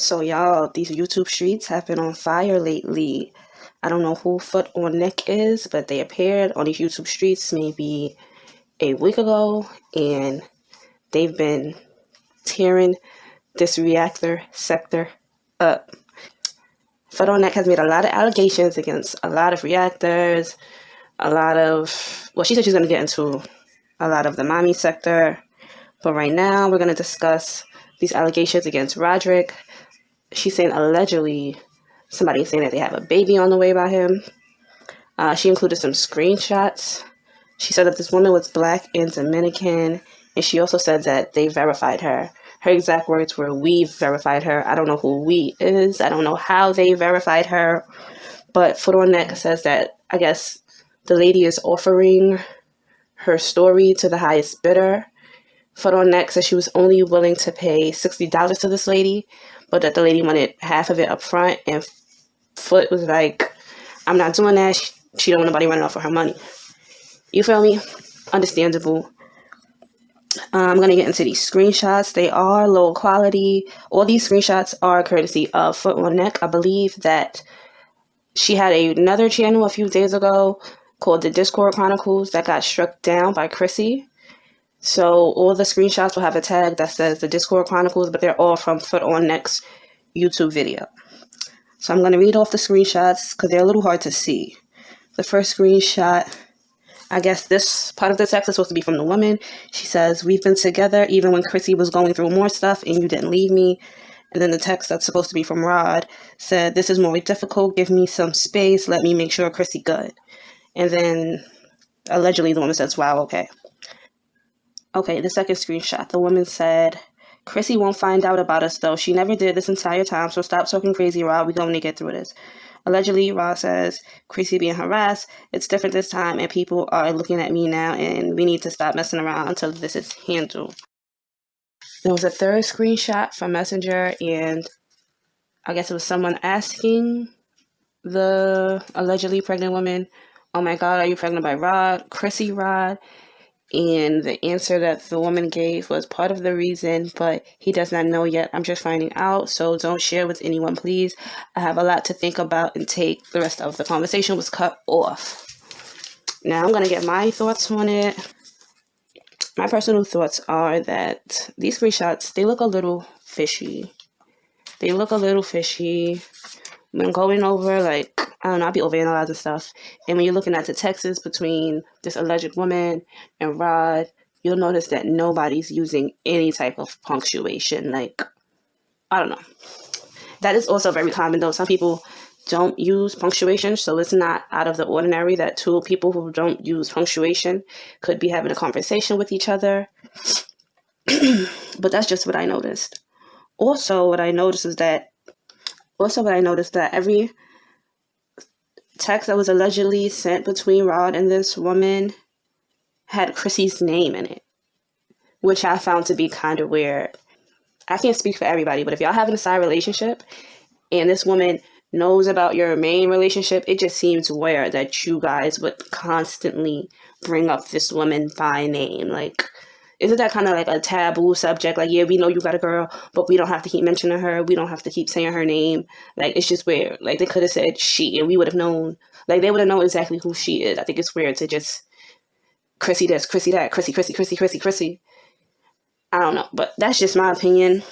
So y'all, these YouTube streets have been on fire lately. I don't know who Foot on Neck is, but they appeared on these YouTube streets maybe a week ago, and they've been tearing this reactor sector up. Foot on Neck has made a lot of allegations against a lot of reactors, she said she's going to get into a lot of the mommy sector, but right now we're going to discuss these allegations against Roderick. She's saying allegedly somebody's saying that they have a baby on the way by him. She included some screenshots. She said that this woman was black and Dominican, and she also said that they verified her. Her exact words were, "We verified her." I don't know who we is. I don't know how they verified her, but Foot on Neck says that, I guess, the lady is offering her story to the highest bidder. Foot on Neck said she was only willing to pay $60 to this lady, but that the lady wanted half of it up front, and Foot was like, "I'm not doing that." She don't want nobody running off with her money. You feel me? Understandable. I'm going to get into these screenshots. They are low quality. All these screenshots are courtesy of Foot on Neck. I believe that she had another channel a few days ago called the Discord Chronicles that got struck down by Chrissy. So all the screenshots will have a tag that says the Discord Chronicles, but they're all from Foot on Neck's YouTube video. So I'm going to read off the screenshots because they're a little hard to see. The first screenshot, I guess this part of the text is supposed to be from the woman. She says, "We've been together even when Chrissy was going through more stuff and you didn't leave me." And then the text that's supposed to be from Rod said, "This is more difficult. Give me some space. Let me make sure Chrissy good." And then allegedly the woman says, "Wow, okay." Okay, the second screenshot, the woman said, "Chrissy won't find out about us though. She never did this entire time, so stop talking crazy, Rod. We're going to get through this." Allegedly, Rod says, "Chrissy being harassed. It's different this time, and people are looking at me now, and we need to stop messing around until this is handled." There was a third screenshot from Messenger, and I guess it was someone asking the allegedly pregnant woman, "Oh my God, are you pregnant by Rod? Chrissy Rod?" And the answer that the woman gave was, "Part of the reason, but he does not know yet. I'm just finding out, so don't share with anyone, please. I have a lot to think about and take." The rest of the conversation was cut off. Now I'm going to get my thoughts on it. My personal thoughts are that these screenshots, they look a little fishy. When going over, I don't know, I'll be overanalyzing stuff. And when you're looking at the texts between this alleged woman and Rod, you'll notice that nobody's using any type of punctuation. I don't know. That is also very common, though. Some people don't use punctuation, so it's not out of the ordinary that two people who don't use punctuation could be having a conversation with each other. But that's just what I noticed. Also, what I noticed that every text that was allegedly sent between Rod and this woman had Chrissy's name in it, which I found to be kind of weird. I can't speak for everybody, but if y'all having a side relationship and this woman knows about your main relationship, it just seems weird that you guys would constantly bring up this woman by name. Isn't that kind of like a taboo subject? Yeah, we know you got a girl, but we don't have to keep mentioning her. We don't have to keep saying her name. It's just weird. They could have said she, and we would have known. They would have known exactly who she is. I think it's weird to just Chrissy this, Chrissy that, Chrissy. I don't know, but that's just my opinion.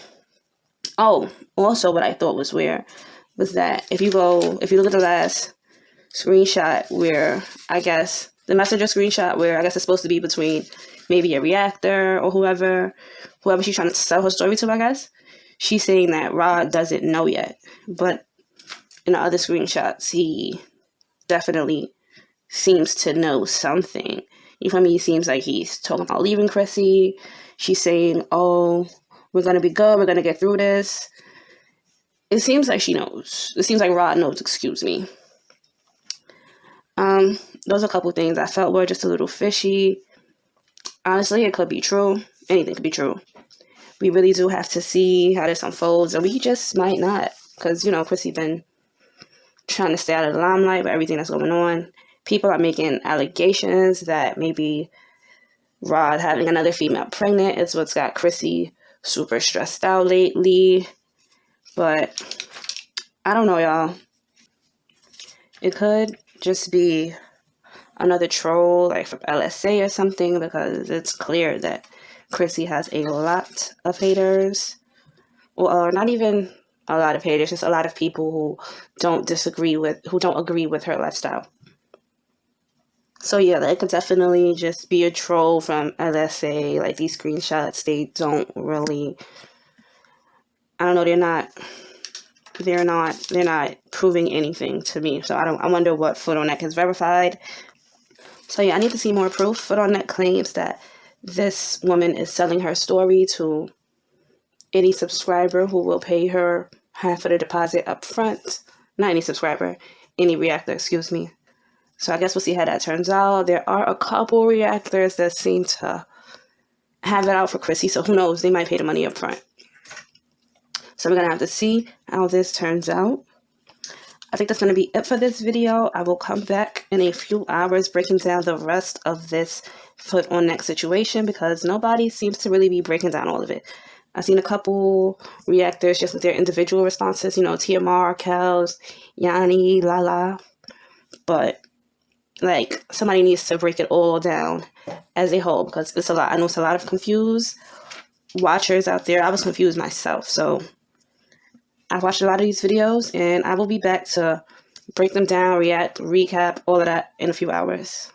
Oh, also what I thought was weird was that if you look at the last screenshot where I guess the messenger screenshot where I guess it's supposed to be between maybe a reactor or whoever she's trying to sell her story to, I guess. She's saying that Rod doesn't know yet. But in the other screenshots, he definitely seems to know something. You feel me? He seems like he's talking about leaving Chrissy. She's saying, "Oh, we're going to be good. We're going to get through this." It seems like she knows. It seems like Rod knows, excuse me. Those are a couple things I felt were just a little fishy. Honestly, it could be true. Anything could be true. We really do have to see how this unfolds, and we just might not, because, Chrissy been trying to stay out of the limelight with everything that's going on. People are making allegations that maybe Rod having another female pregnant is what's got Chrissy super stressed out lately. But I don't know, y'all. It could just be another troll, like from LSA or something, because it's clear that Chrissy has a lot of haters. Well, not even a lot of haters, just a lot of people who don't agree with her lifestyle. So yeah, that could definitely just be a troll from LSA. Like, these screenshots, they don't really, I don't know, they're not proving anything to me. So I wonder what Foot on Neck is verified. So yeah, I need to see more proof. Foot on Neck claims that this woman is selling her story to any subscriber who will pay her half of the deposit up front. Not any subscriber, any reactor, excuse me. So I guess we'll see how that turns out. There are a couple reactors that seem to have it out for Chrissy, so who knows? They might pay the money up front. So we're going to have to see how this turns out. I think that's going to be it for this video. I will come back in a few hours breaking down the rest of this Foot on Neck situation, because nobody seems to really be breaking down all of it. I've seen a couple reactors just with their individual responses, you know, TMR, Kels, Yanni, Lala. But, like, somebody needs to break it all down as a whole, because it's a lot. I know it's a lot of confused watchers out there. I was confused myself, so I watched a lot of these videos, and I will be back to break them down, react, recap, all of that in a few hours.